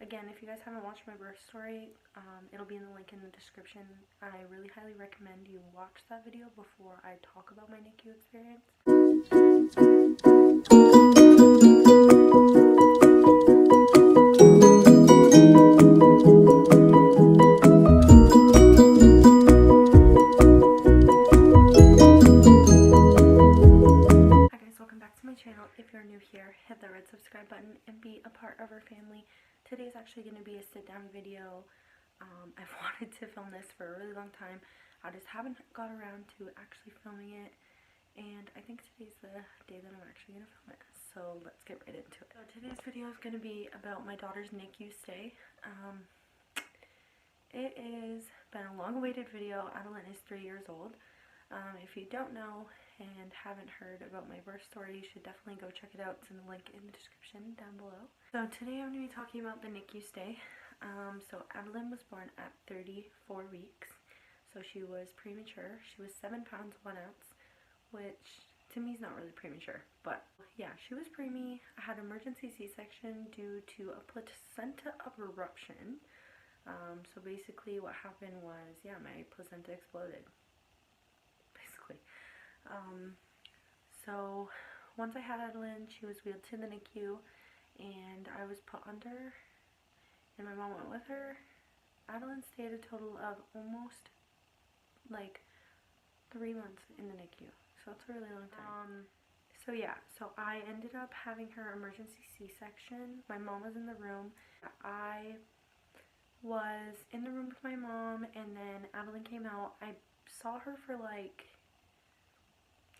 Again, if you guys haven't watched my birth story, it'll be in the link in the description. I really highly recommend you watch that video before I talk about my NICU experience. Channel. If you're new here, hit the red subscribe button and be a part of our family. Today is actually going to be a sit down video. I've wanted to film this for a really long time. I just haven't got around to actually filming it, and I think today's the day that I'm actually going to film it. So let's get right into it. So today's video is going to be about my daughter's NICU stay. It has been a long-awaited video. Adeline is 3 years old. If you don't know and haven't heard about my birth story, you should definitely go check it out. It's in the link in the description down below. So today I'm going to be talking about the NICU stay. So Adeline was born at 34 weeks. So she was premature. She was 7 pounds 1 ounce, which to me is not really premature. But yeah, she was preemie. I had emergency C-section due to a placenta abruption. So basically what happened was, yeah, my placenta exploded. So once I had Adeline, she was wheeled to the NICU and I was put under, and my mom went with her. Adeline stayed a total of almost like 3 months in the NICU, so it's a really long time. So yeah, so I ended up having her emergency C-section. My mom was in the room. I was in the room with my mom, and then Adeline came out. I saw her for like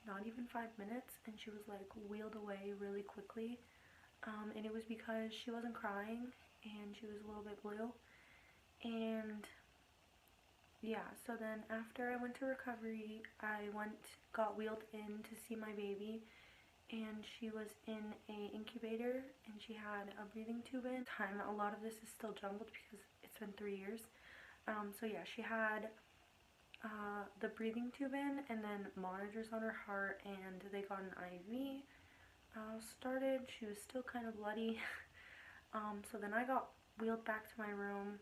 not even 5 minutes, and she was like wheeled away really quickly, and it was because she wasn't crying and she was a little bit blue. And yeah, so then after I went to recovery, I got wheeled in to see my baby, and she was in a incubator and she had a breathing tube in. A lot of this is still jumbled because it's been 3 years. So yeah, she had the breathing tube in, and then monitors on her heart, and they got an IV started. She was still kind of bloody. So then I got wheeled back to my room,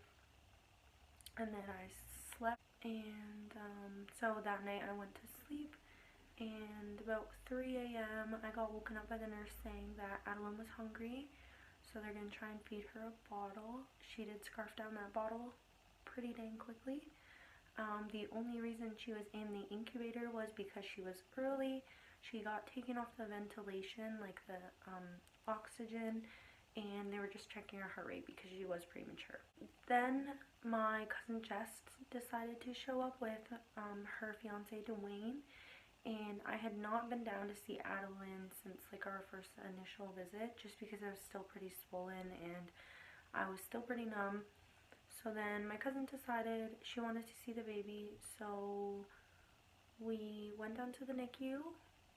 and then I slept, and so that night I went to sleep, and about 3 a.m. I got woken up by the nurse saying that Adeline was hungry, so they're going to try and feed her a bottle. She did scarf down that bottle pretty dang quickly. The only reason she was in the incubator was because she was early. She got taken off the ventilation, like the oxygen, and they were just checking her heart rate because she was premature. Then my cousin Jess decided to show up with her fiance Dwayne, and I had not been down to see Adeline since like our first initial visit, just because I was still pretty swollen and I was still pretty numb. So then my cousin decided she wanted to see the baby, so we went down to the NICU,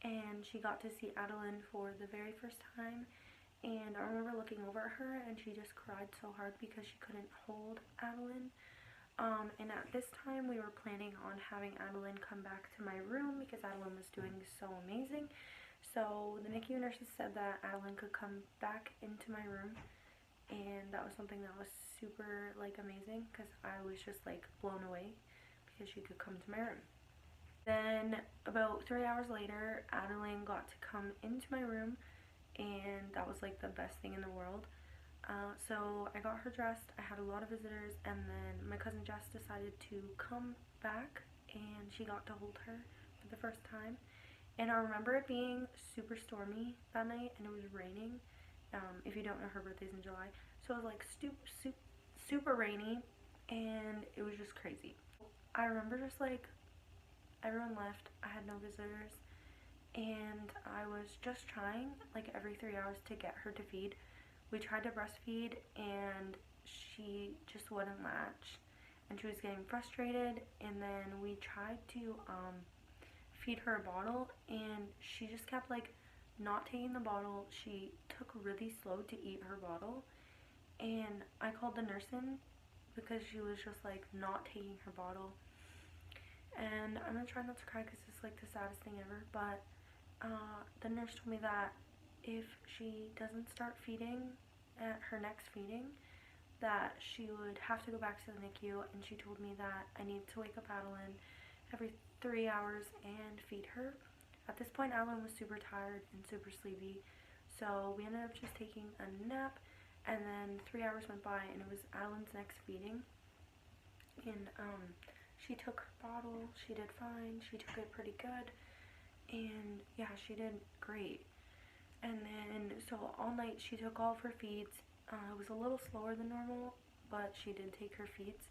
and she got to see Adeline for the very first time. And I remember looking over at her, and she just cried so hard because she couldn't hold Adeline. And at this time we were planning on having Adeline come back to my room because Adeline was doing so amazing. So the NICU nurses said that Adeline could come back into my room, and that was something that was super like amazing because I was just like blown away because she could come to my room. Then about 3 hours later, Adeline got to come into my room, and that was like the best thing in the world. So I got her dressed. I had a lot of visitors, and then my cousin Jess decided to come back, and she got to hold her for the first time. And I remember it being super stormy that night, and it was raining. If you don't know, her birthday's in July, so it was like super rainy, and it was just crazy. I remember just like everyone left, I had no visitors, and I was just trying like every 3 hours to get her to feed. We tried to breastfeed, and she just wouldn't latch, and she was getting frustrated. And then we tried to feed her a bottle, and she just kept like not taking the bottle. She took really slow to eat her bottle, and I called the nurse in because she was just like not taking her bottle. And I'm gonna try not to cry because it's like the saddest thing ever, but the nurse told me that if she doesn't start feeding at her next feeding, that she would have to go back to the NICU, and she told me that I needed to wake up Adeline every 3 hours and feed her. At this point, Adeline was super tired and super sleepy, so we ended up just taking a nap, and then 3 hours went by and it was Adeline's next feeding. And she took her bottle, she did fine, she took it pretty good, and yeah, she did great. And then, so all night she took all of her feeds. It was a little slower than normal, but she did take her feeds.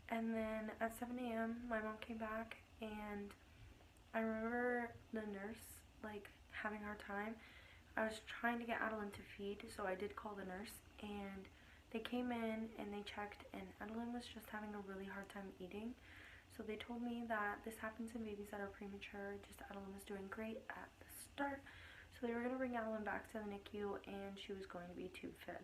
And then at 7 a.m. my mom came back, and I remember the nurse, like, having a hard time. I was trying to get Adeline to feed, so I did call the nurse, and they came in and they checked, and Adeline was just having a really hard time eating. So they told me that this happens in babies that are premature, just Adeline was doing great at the start. So they were going to bring Adeline back to the NICU, and she was going to be tube fed.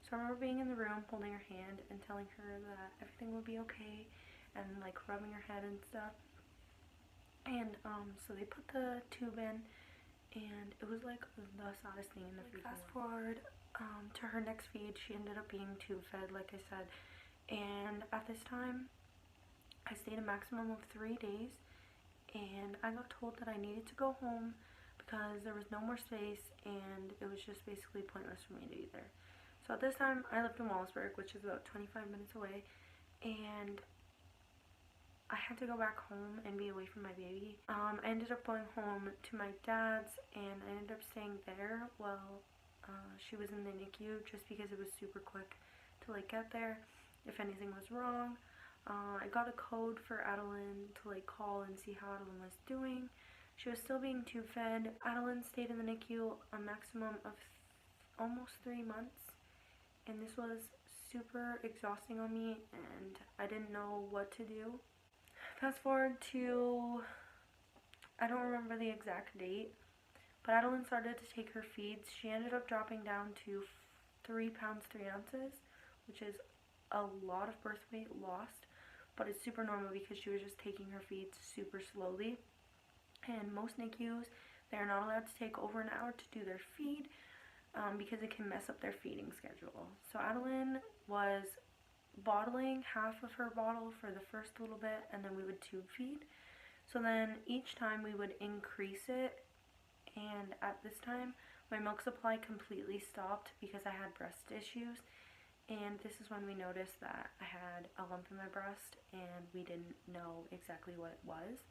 So I remember being in the room, holding her hand and telling her that everything would be okay, and like rubbing her head and stuff. And so they put the tube in, and it was like the saddest thing in the freaking world. Fast forward to her next feed, she ended up being tube fed, like I said. And at this time, I stayed a maximum of 3 days, and I got told that I needed to go home because there was no more space, and it was just basically pointless for me to be there. So at this time, I lived in Wallaceburg, which is about 25 minutes away, and I had to go back home and be away from my baby. I ended up going home to my dad's, and I ended up staying there while she was in the NICU, just because it was super quick to like get there if anything was wrong. I got a code for Adeline to like call and see how Adeline was doing. She was still being tube fed. Adeline stayed in the NICU a maximum of almost 3 months, and this was super exhausting on me, and I didn't know what to do. Fast forward to, I don't remember the exact date, but Adeline started to take her feeds. She ended up dropping down to 3 pounds 3 ounces, which is a lot of birth weight lost, but it's super normal because she was just taking her feeds super slowly. And most NICUs, they're not allowed to take over an hour to do their feed because it can mess up their feeding schedule. So Adeline was bottling half of her bottle for the first little bit, and then we would tube feed. So then each time we would increase it, and at this time my milk supply completely stopped because I had breast issues, and this is when we noticed that I had a lump in my breast and we didn't know exactly what it was.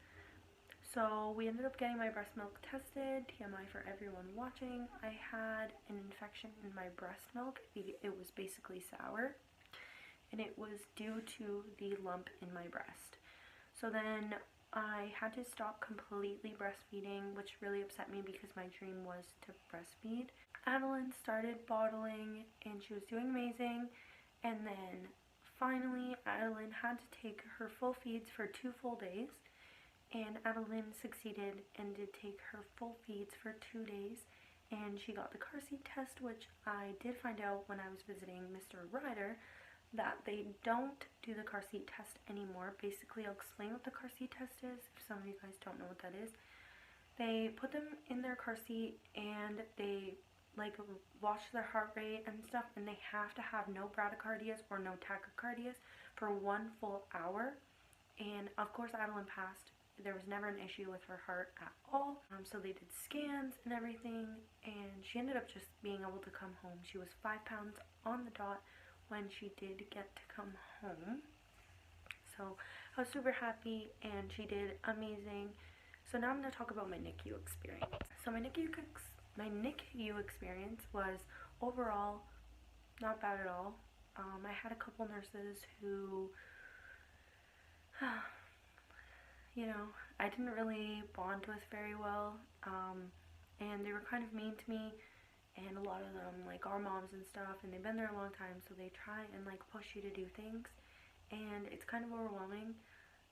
So we ended up getting my breast milk tested. TMI for everyone watching, I had an infection in my breast milk. It was basically sour, and it was due to the lump in my breast. So then I had to stop completely breastfeeding, which really upset me because my dream was to breastfeed. Adeline started bottling and she was doing amazing, and then finally Adeline had to take her full feeds for 2 full days, and Adeline succeeded and did take her full feeds for 2 days, and she got the car seat test, which I did find out when I was visiting Mr. Ryder that they don't do the car seat test anymore. Basically, I'll explain what the car seat test is if some of you guys don't know what that is. They put them in their car seat and they like watch their heart rate and stuff, and they have to have no bradycardias or no tachycardias for 1 full hour. And of course Adeline passed. There was never an issue with her heart at all. So they did scans and everything, and she ended up just being able to come home. She was 5 pounds on the dot when she did get to come home. So I was super happy, and she did amazing. So now I'm going to talk about my NICU experience. So my NICU experience was overall not bad at all. I had a couple nurses who you know, I didn't really bond with very well, and they were kind of mean to me, and a lot of them, like, are moms and stuff, and they've been there a long time, so they try and, like, push you to do things, and it's kind of overwhelming.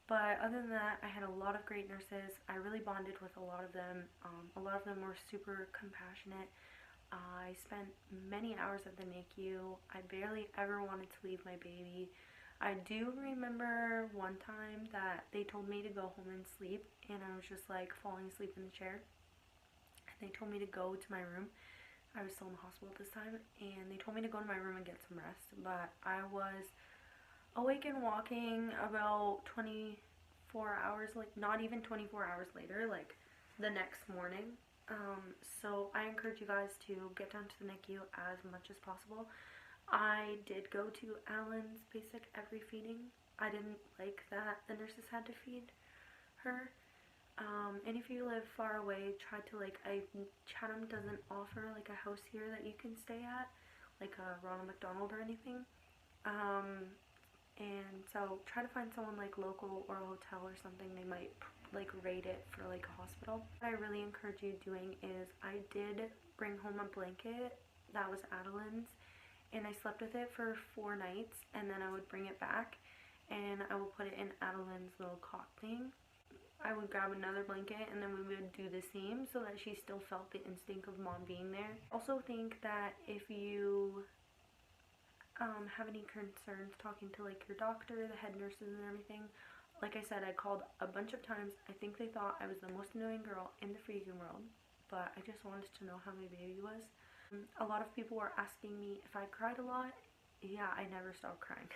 But other than that, I had a lot of great nurses. I really bonded with a lot of them. A lot of them were super compassionate. I spent many hours at the NICU. I barely ever wanted to leave my baby. I do remember one time that they told me to go home and sleep, and I was just like falling asleep in the chair. And they told me to go to my room. I was still in the hospital at this time, and they told me to go to my room and get some rest, but I was awake and walking about 24 hours, like not even 24 hours later, like the next morning. So I encourage you guys to get down to the NICU as much as possible. I did go to Alan's basic every feeding. I didn't like that the nurses had to feed her. And if you live far away, try to Chatham doesn't offer like a house here that you can stay at, like a Ronald McDonald or anything. And so try to find someone like local or a hotel or something. They might like rate it for like a hospital. What I really encourage you doing is I did bring home a blanket that was Adeline's, and I slept with it for 4 nights, and then I would bring it back and I would put it in Adeline's little cot thing. I would grab another blanket and then we would do the same so that she still felt the instinct of mom being there. Also think that if you have any concerns talking to like your doctor, the head nurses and everything, like I said, I called a bunch of times. I think they thought I was the most annoying girl in the freaking world, but I just wanted to know how my baby was. A lot of people were asking me if I cried a lot. Yeah, I never stopped crying.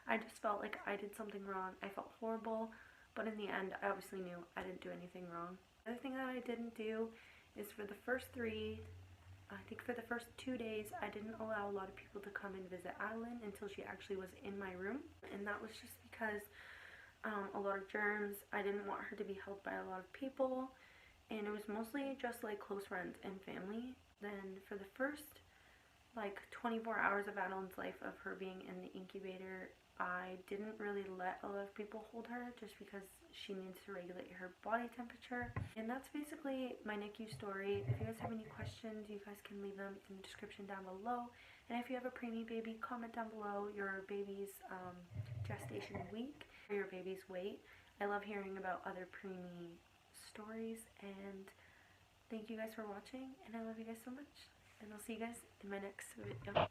I just felt like I did something wrong. I felt horrible. But in the end, I obviously knew I didn't do anything wrong. The other thing that I didn't do is for the first 2 days, I didn't allow a lot of people to come and visit Adeline until she actually was in my room. And that was just because a lot of germs. I didn't want her to be held by a lot of people. And it was mostly just like close friends and family. Then for the first 24 hours of Adeline's life of her being in the incubator, I didn't really let a lot of people hold her just because she needs to regulate her body temperature. And that's basically my NICU story. If you guys have any questions, you guys can leave them in the description down below. And if you have a preemie baby, comment down below your baby's gestation week or your baby's weight. I love hearing about other preemie stories, and thank you guys for watching, and I love you guys so much. And I'll see you guys in my next video.